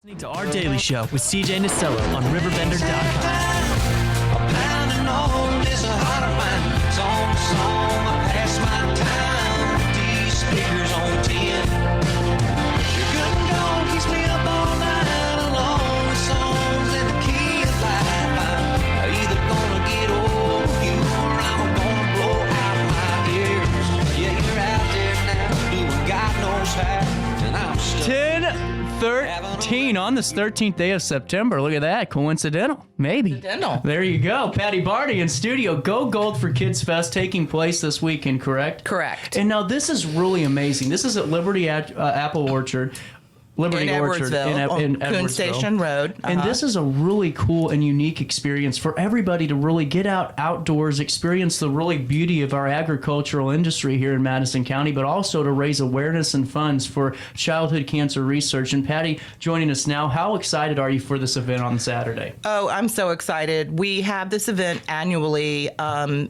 Listening to Our Daily Show with CJ Nasello on RiverBender.com. Pounding on this heart of mine. Song to song, I pass my time with these speakers on 10. Your good and gone keeps me up all night along with songs in the key of life. I'm either gonna get over you or I'm gonna blow out my ears. Yeah, you're out there now doing God knows how, and I'm stuck. 10:13 on this 13th day of September. Look at that. Coincidental? Maybe. Coincidental. There you go. Patty Barney in studio. Go Gold for Kids Fest taking place this weekend, correct? Correct. And now this is really amazing. This is at Liberty Apple Orchard. Liberty in Orchard Edwardsville, in on Edwardsville. Coon Station Road. And this is a really cool and unique experience for everybody to really get outdoors, experience the really beauty of our agricultural industry here in Madison County, but also to raise awareness and funds for childhood cancer research. And Patty, joining us now, how excited are you for this event on Saturday? Oh, I'm so excited. We have this event annually.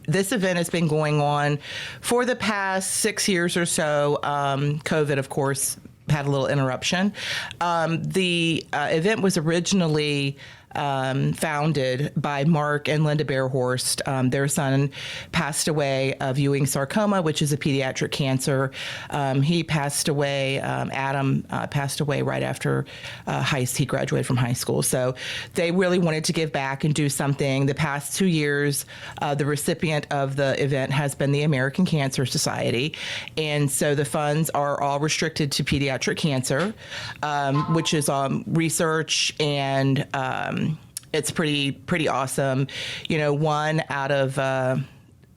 This event has been going on for the past 6 years or so. COVID, of course, had a little interruption. The event was originally founded by Mark and Linda Bearhorst. Their son passed away of Ewing sarcoma, which is a pediatric cancer. He passed away, Adam passed away right after he graduated from high school. So they really wanted to give back and do something. The past 2 years, the recipient of the event has been the American Cancer Society. And so the funds are all restricted to pediatric cancer, which is research and it's pretty awesome. You know, one out of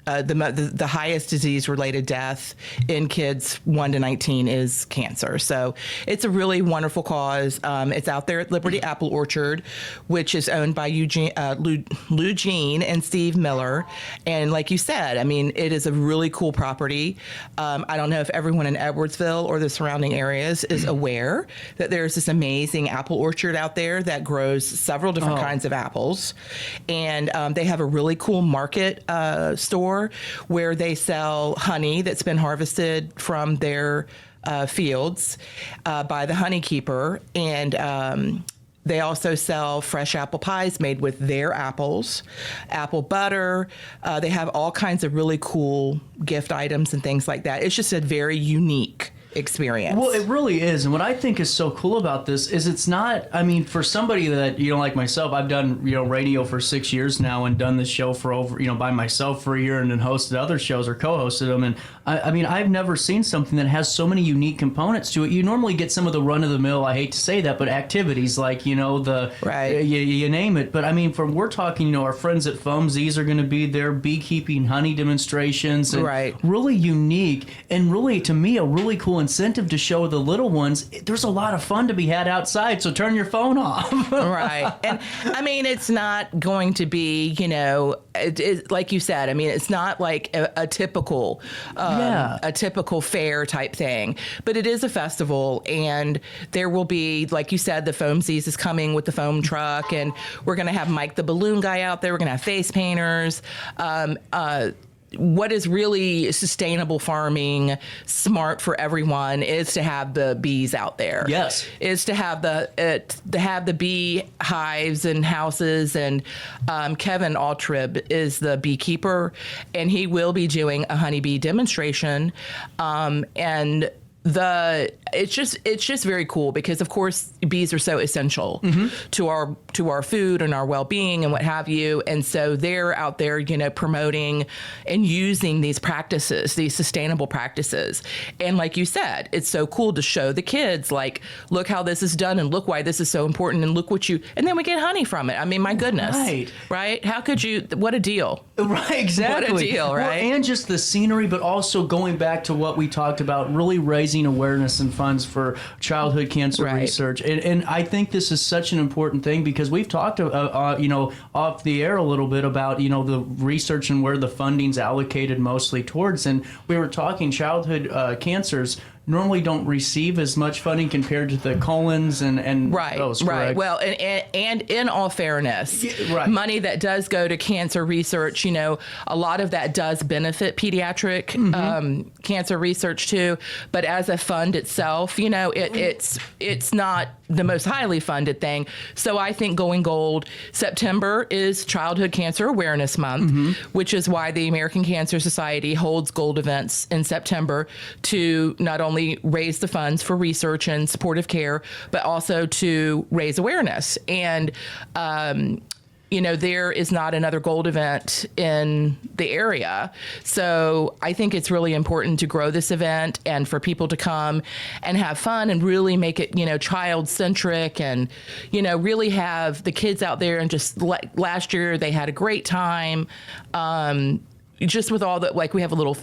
the highest disease-related death in kids 1 to 19 is cancer. So it's a really wonderful cause. It's out there at Liberty Apple Orchard, which is owned by Lou Jean and Steve Miller. And like you said, I mean, it is a really cool property. I don't know if everyone in Edwardsville or the surrounding areas is aware that there's this amazing apple orchard out there that grows several different kinds of apples. And they have a really cool market store where they sell honey that's been harvested from their fields by the honey keeper. And they also sell fresh apple pies made with their apples, apple butter. They have all kinds of really cool gift items and things like that. It's just a very unique experience. Well, it really is. And what I think is so cool about this is it's not, I mean, for somebody that, like myself, I've done, radio for 6 years now and done this show for over, by myself for a year and then hosted other shows or co-hosted them. And I mean, I've never seen something that has so many unique components to it. You normally get some of the run-of-the-mill, I hate to say that, but activities like, right. You name it. But I mean, we're talking, our friends at Fumsies are going to be there, beekeeping, honey demonstrations. And right. Really unique and really, to me, a really cool incentive to show the little ones there's a lot of fun to be had outside, so turn your phone off. Right. And I mean, it's not going to be, like you said, I mean, it's not like a typical fair type thing, but it is a festival, and there will be, like you said, the Foamsies is coming with the foam truck, and we're going to have Mike the Balloon Guy out there. We're going to have face painters. What is really sustainable farming, smart for everyone, is to have the bees out there. Yes, is to have the bee hives and houses. And Kevin Altrib is the beekeeper, and he will be doing a honeybee demonstration. And it's just very cool because, of course, bees are so essential to our food and our well-being and what have you. And so they're out there, promoting and using these practices, these sustainable practices. And like you said, it's so cool to show the kids, like, look how this is done and look why this is so important and look and then we get honey from it. I mean, my goodness. Right? How could you, what a deal. Right, exactly. What a deal, right? Well, and just the scenery, but also going back to what we talked about, really raising awareness and funds for childhood cancer research. And I think this is such an important thing because we've talked, off the air a little bit about, the research and where the funding's allocated mostly towards. And we were talking childhood cancers normally don't receive as much funding compared to the colons and those, correct? Right. Well, and in all fairness, money that does go to cancer research, a lot of that does benefit pediatric cancer research too. But as a fund itself, it's not the most highly funded thing. So I think going gold, September is Childhood Cancer Awareness Month, which is why the American Cancer Society holds gold events in September to not only raise the funds for research and supportive care, but also to raise awareness. And, there is not another gold event in the area. So I think it's really important to grow this event and for people to come and have fun and really make it, child centric and, really have the kids out there. And just last year they had a great time. Just with all the, we have a little,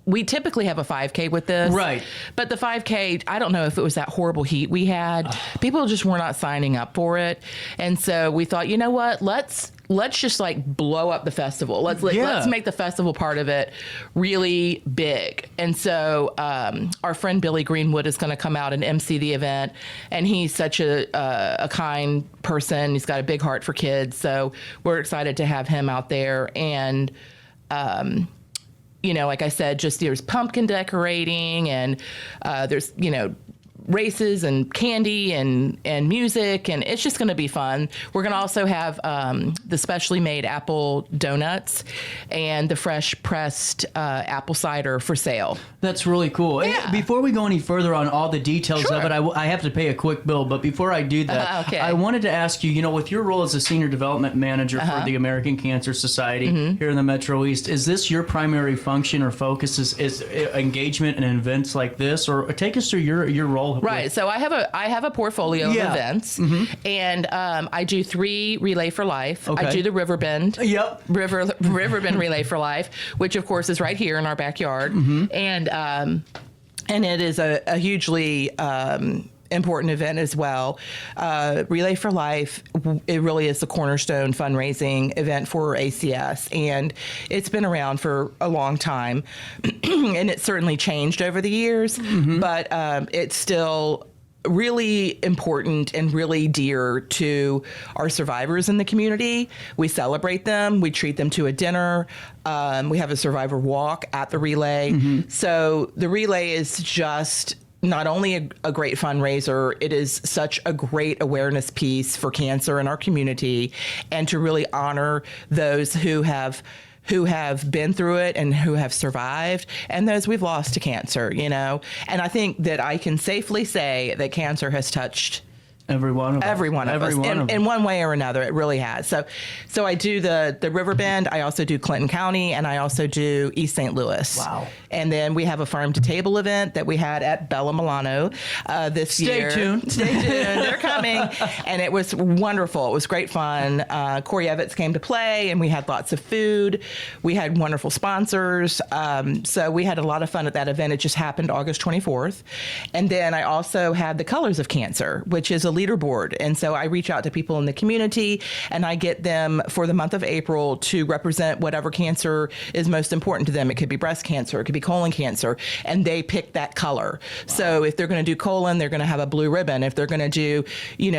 we typically have a 5K with this. Right. But the 5K, I don't know if it was that horrible heat we had. People just were not signing up for it. And so we thought, you know what, let's just blow up the festival. Let's make the festival part of it really big. And so our friend Billy Greenwood is going to come out and MC the event. And he's such a kind person. He's got a big heart for kids. So we're excited to have him out there. And like I said, just there's pumpkin decorating and there's, races and candy and music, and it's just going to be fun. We're going to also have the specially made apple donuts and the fresh pressed apple cider for sale. That's really cool. Yeah. Hey, before we go any further on all the details of it, I have to pay a quick bill. But before I do that, okay. I wanted to ask you, with your role as a senior development manager for the American Cancer Society here in the Metro East, is this your primary function or focus is engagement in events like this? Or take us through your role. Right. So I have a portfolio of events, and I do 3 Relay for Life. Okay. I do the RiverBend. Yep. RiverBend Relay for Life, which of course is right here in our backyard, and it is a hugely important event as well. Relay for Life, it really is the cornerstone fundraising event for ACS, and it's been around for a long time, and it's certainly changed over the years, but it's still really important and really dear to our survivors in the community. We celebrate them. We treat them to a dinner. We have a survivor walk at the Relay. So the Relay is just not only a great fundraiser, it is such a great awareness piece for cancer in our community, and to really honor those who have been through it and who have survived, and those we've lost to cancer, And I think that I can safely say that cancer has touched every one of us. In one way or another, it really has. So I do the RiverBend. I also do Clinton County, and I also do East St. Louis. Wow. And then we have a farm to table event that we had at Bella Milano this year. Stay tuned. They're coming. And it was wonderful. It was great fun. Corey Evans came to play, and we had lots of food. We had wonderful sponsors. So we had a lot of fun at that event. It just happened August 24th. And then I also had the Colors of Cancer, which is a leaderboard. And so I reach out to people in the community, and I get them for the month of April to represent whatever cancer is most important to them. It could be breast cancer, it could be colon cancer, and they pick that color. Wow. So if they're going to do colon, they're going to have a blue ribbon. If they're going to do,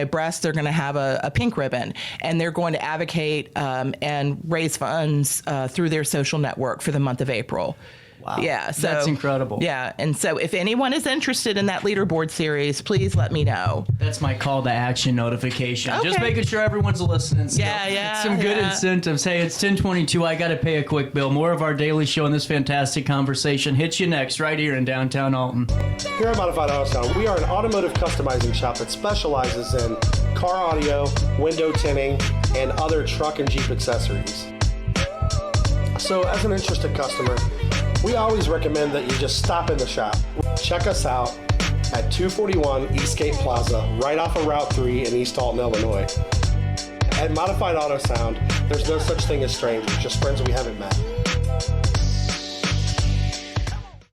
breast, they're going to have a pink ribbon, and they're going to advocate and raise funds through their social network for the month of April. Wow. Yeah. So that's incredible. Yeah. And so if anyone is interested in that leaderboard series, please let me know. That's my call to action notification. Okay. Just making sure everyone's listening. Still. Yeah. Some good incentives. Hey, it's 10:22. I got to pay a quick bill. More of our daily show and this fantastic conversation hits you next right here in downtown Alton. Here at Modified Auto Sound, we are an automotive customizing shop that specializes in car audio, window tinting, and other truck and Jeep accessories. So as an interested customer, we always recommend that you just stop in the shop. Check us out at 241 Eastgate Plaza, right off of Route 3 in East Alton, Illinois. At Modified Auto Sound, there's no such thing as strangers, just friends we haven't met.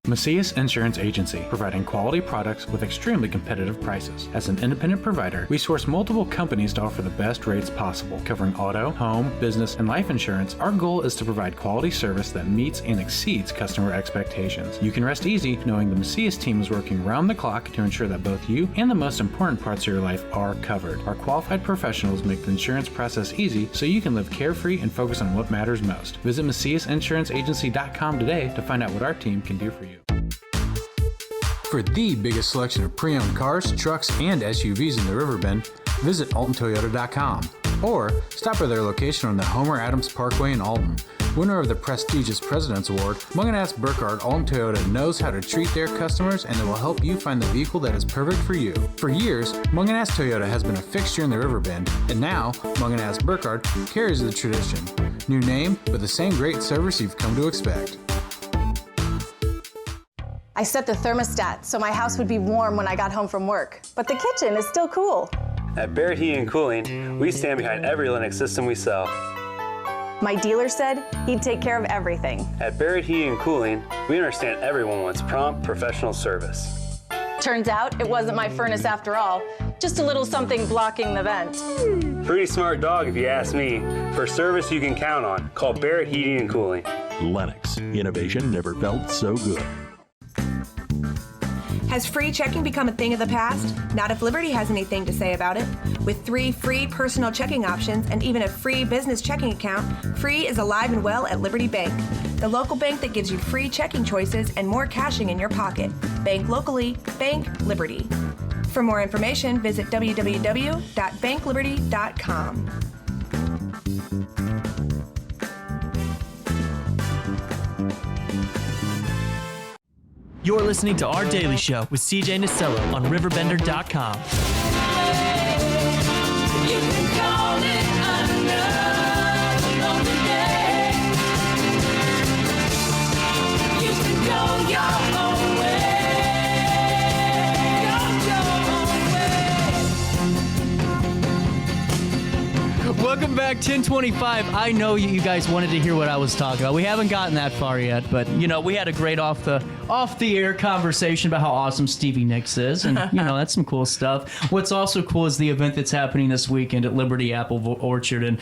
Macias Insurance Agency, providing quality products with extremely competitive prices. As an independent provider, we source multiple companies to offer the best rates possible. Covering auto, home, business, and life insurance, our goal is to provide quality service that meets and exceeds customer expectations. You can rest easy knowing the Macias team is working round the clock to ensure that both you and the most important parts of your life are covered. Our qualified professionals make the insurance process easy so you can live carefree and focus on what matters most. Visit MaciasInsuranceAgency.com today to find out what our team can do for you. For the biggest selection of pre-owned cars, trucks, and SUVs in the Riverbend, visit AltonToyota.com or stop by their location on the Homer Adams Parkway in Alton. Winner of the prestigious President's Award, Munganast Burkhardt Alton Toyota knows how to treat their customers, and they will help you find the vehicle that is perfect for you. For years, Munganast Toyota has been a fixture in the Riverbend, and now Munganast Burkhardt carries the tradition. New name, but the same great service you've come to expect. I set the thermostat so my house would be warm when I got home from work, but the kitchen is still cool. At Barrett Heating and Cooling, we stand behind every Linux system we sell. My dealer said he'd take care of everything. At Barrett Heating and Cooling, we understand everyone wants prompt, professional service. Turns out it wasn't my furnace after all, just a little something blocking the vent. Pretty smart dog if you ask me. For service you can count on, call Barrett Heating and Cooling. Lennox, innovation never felt so good. Has free checking become a thing of the past? Not if Liberty has anything to say about it. With 3 free personal checking options and even a free business checking account, Free is alive and well at Liberty Bank, the local bank that gives you free checking choices and more cashing in your pocket. Bank locally, bank Liberty. For more information, visit www.bankliberty.com. You're listening to Our Daily Show with CJ Nasello on RiverBender.com. You can call it another lonely day. You can go your own way. Go your own way. Welcome back, 1025. I know you guys wanted to hear what I was talking about. We haven't gotten that far yet, but, we had a great off-the-air conversation about how awesome Stevie Nicks is, and, that's some cool stuff. What's also cool is the event that's happening this weekend at Liberty Apple Orchard, and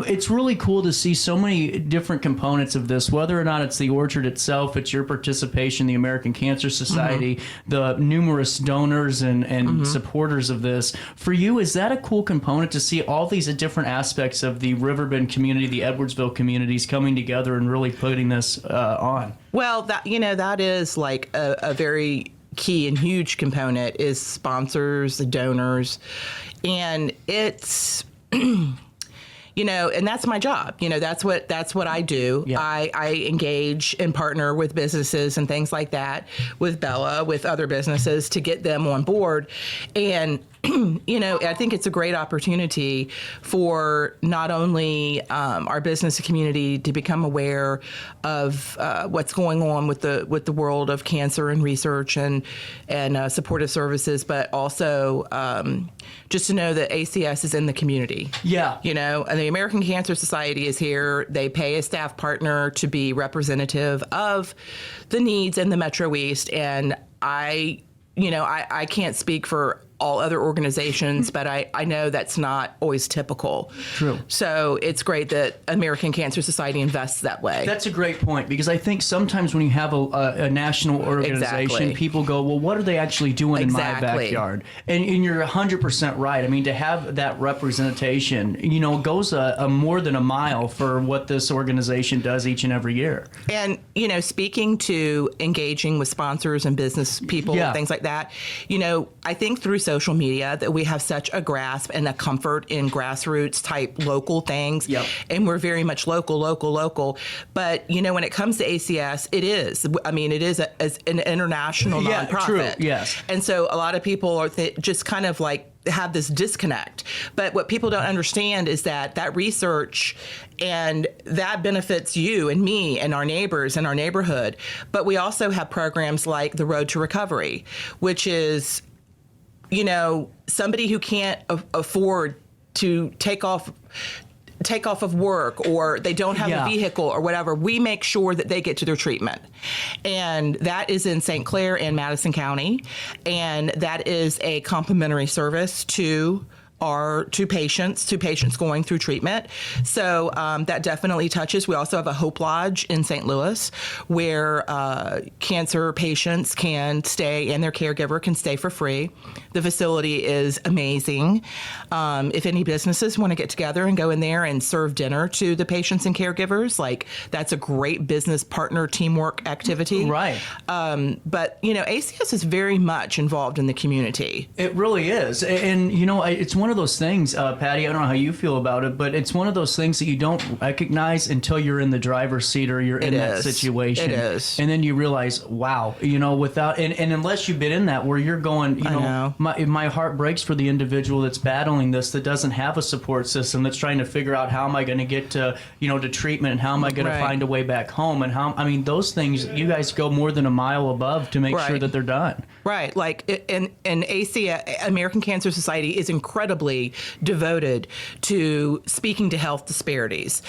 it's really cool to see so many different components of this, whether or not it's the orchard itself, it's your participation, the American Cancer Society, the numerous donors and supporters of this. For you, is that a cool component to see all these different aspects of the Riverbend community, the Edwardsville communities coming together and really putting this on? Well, that is like a very key and huge component is sponsors, the donors, and it's and that's my job. That's what I do. Yeah. I engage and partner with businesses and things like that, with Bella, with other businesses to get them on board. And I think it's a great opportunity for not only our business community to become aware of what's going on with the world of cancer and research and supportive services, but also just to know that ACS is in the community. Yeah. And the American Cancer Society is here. They pay a staff partner to be representative of the needs in the Metro East. And I can't speak for all other organizations, but I know that's not always typical. True. So it's great that American Cancer Society invests that way. That's a great point, because I think sometimes when you have a national organization, people go, well, what are they actually doing in my backyard? And you're 100% right. I mean, to have that representation, goes a more than a mile for what this organization does each and every year. And, speaking to engaging with sponsors and business people and things like that, I think through social media that we have such a grasp and a comfort in grassroots type local things. Yep. And we're very much local. But, when it comes to ACS, it is an international nonprofit. True. Yes. And so a lot of people are just kind of like have this disconnect. But what people don't understand is that research and that benefits you and me and our neighbors and our neighborhood. But we also have programs like the Road to Recovery, which is somebody who can't afford to take off of work, or they don't have a vehicle or whatever, we make sure that they get to their treatment. And that is in St. Clair and Madison County. And that is a complimentary service to are to patients going through treatment. So that definitely touches. We also have a Hope Lodge in St. Louis where cancer patients can stay and their caregiver can stay for free. The facility is amazing. If any businesses want to get together and go in there and serve dinner to the patients and caregivers, like that's a great business partner teamwork activity. Right. But, ACS is very much involved in the community. It really is. And, it's one of those things, Patty, I don't know how you feel about it, but it's one of those things that you don't recognize until you're in the driver's seat or you're in that situation. It is. And then you realize, wow, without, and unless you've been in that where you're going, my heart breaks for the individual that's battling this, that doesn't have a support system, that's trying to figure out how am I going to get to, to treatment and how am I going to find a way back home. And those things, you guys go more than a mile above to make sure that they're done. Right. Like, and ACS, American Cancer Society, is incredibly devoted to speaking to health disparities.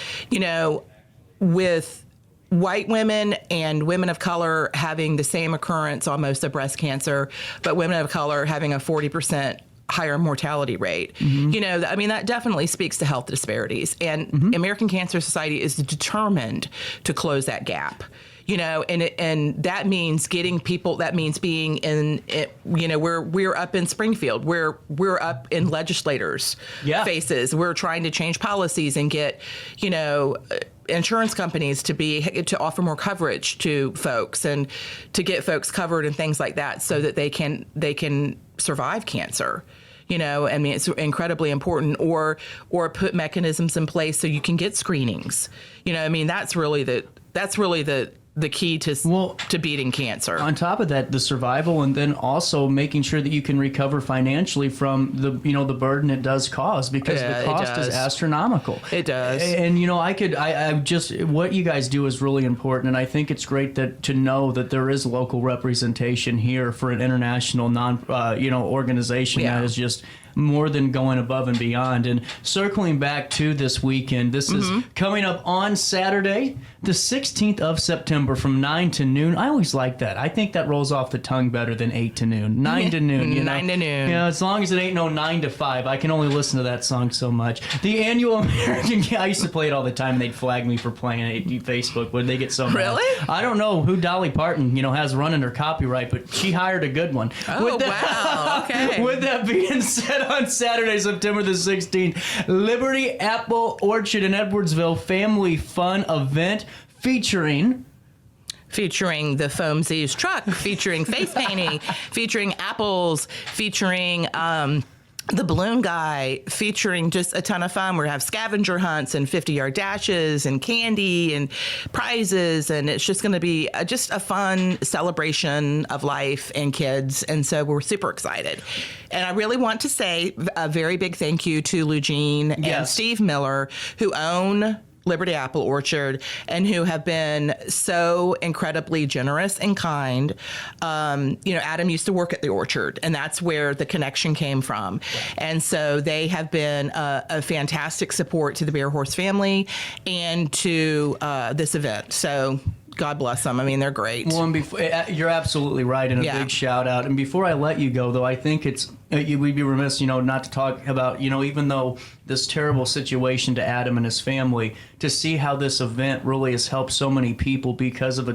With white women and women of color having the same occurrence almost of breast cancer, but women of color having a 40% higher mortality rate. That definitely speaks to health disparities. And American Cancer Society is determined to close that gap. And that means getting people, that means being in it, we're up in Springfield, we're up in legislators' faces. We're trying to change policies and get, insurance companies to offer more coverage to folks and to get folks covered and things like that so that they can survive cancer. It's incredibly important, or put mechanisms in place so you can get screenings. That's really the key to beating cancer. On top of that, the survival, and then also making sure that you can recover financially from the the burden it does cause, because the cost is astronomical. It does. And I just, what you guys do is really important, and I think it's great to know that there is local representation here for an international organization that is just more than going above and beyond. And circling back to this weekend, this is coming up on Saturday, the 16th of September from 9 to noon. I always like that. I think that rolls off the tongue better than 8 to noon. 9 to noon. 9 to noon. As long as it ain't no 9 to 5. I can only listen to that song so much. The annual American... I used to play it all the time, and they'd flag me for playing it on Facebook. Would they get so mad? Really? I don't know who Dolly Parton, has running her copyright, but she hired a good one. Oh, wow. Okay. With that being said, on Saturday, September the 16th, Liberty Apple Orchard in Edwardsville Family Fun Event featuring the Foamsies truck, featuring face painting, featuring apples, featuring the balloon guy, featuring just a ton of fun. We're going to have scavenger hunts and 50-yard dashes and candy and prizes. And it's just going to be just a fun celebration of life and kids. And so we're super excited. And I really want to say a very big thank you to Eugene and Steve Miller, who own Liberty Apple Orchard and who have been so incredibly generous and kind. Adam used to work at the orchard, and that's where the connection came from. Right. And so they have been a fantastic support to the Bear Horse family and to this event. So God bless them. I mean, they're great. Well, and you're absolutely right, and a big shout out. And before I let you go, though, I think we'd be remiss, not to talk about, even though this terrible situation to Adam and his family, to see how this event really has helped so many people because of a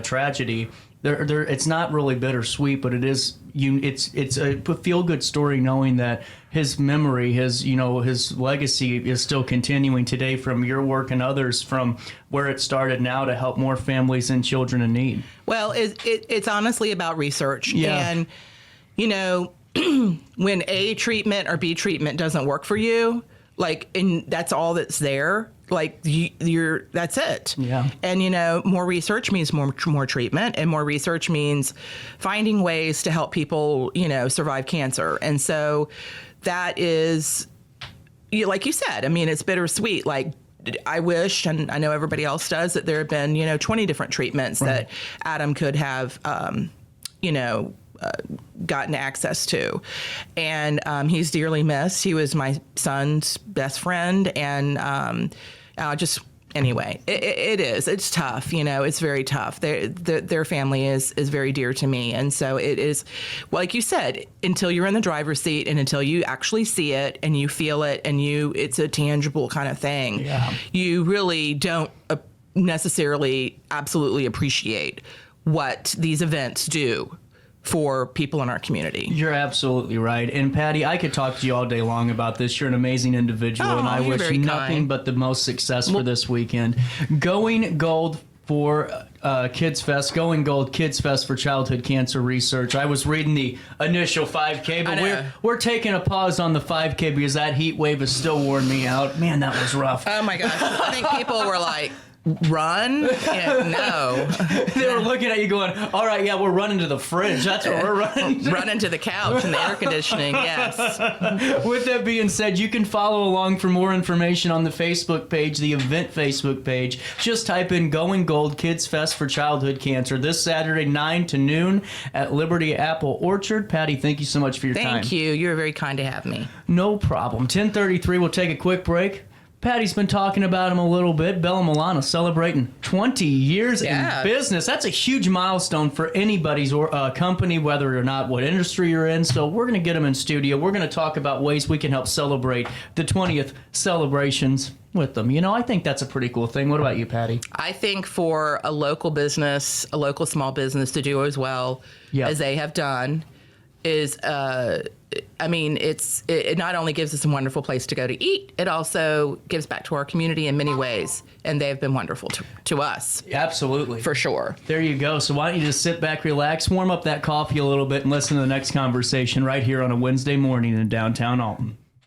tragedy. It's not really bittersweet, but it is. It's a feel-good story knowing that his memory, his legacy is still continuing today from your work and others, from where it started now to help more families and children in need. Well, it's honestly about research, and when A treatment or B treatment doesn't work for you, and that's all that's there. That's it. Yeah. And, more research means more treatment, and more research means finding ways to help people, survive cancer. And so that is, like you said, I mean, it's bittersweet. I wish, and I know everybody else does, that there have been, 20 different treatments that Adam could have, gotten access to. And he's dearly missed. He was my son's best friend, and I just anyway, it is. It's tough. It's very tough. Their family is very dear to me. And so it is, like you said, until you're in the driver's seat and until you actually see it and you feel it and it's a tangible kind of thing, you really don't necessarily absolutely appreciate what these events do for people in our community. You're absolutely right. And Patty, I could talk to you all day long about this. You're an amazing individual, and I wish nothing but the most success for this weekend. Going gold for Kids Fest, Going Gold Kids Fest for Childhood Cancer Research. I was reading the initial 5K, but we're taking a pause on the 5K because that heat wave has still worn me out. Man, that was rough. Oh my gosh. I think people were like, run? Yeah, no. They were looking at you going, all right, yeah, we're running to the fridge. That's what we're running to. Running to the couch and the air conditioning, yes. With that being said, you can follow along for more information on the Facebook page, the event Facebook page. Just type in Going Gold Kids Fest for Childhood Cancer this Saturday, 9 to noon at Liberty Apple Orchard. Patty, thank you so much for your time. Thank you. You were very kind to have me. No problem. 10:33, we'll take a quick break. Patty's been talking about him a little bit. Bella Milano celebrating 20 years in business. That's a huge milestone for anybody's company, whether or not what industry you're in. So we're going to get him in studio. We're going to talk about ways we can help celebrate the 20th celebrations with them. I think that's a pretty cool thing. What about you, Patty? I think for a local business, a local small business to do as well as they have done is... it not only gives us a wonderful place to go to eat, it also gives back to our community in many ways. And they have been wonderful to us. Absolutely. For sure. There you go. So why don't you just sit back, relax, warm up that coffee a little bit, and listen to the next conversation right here on a Wednesday morning in downtown Alton.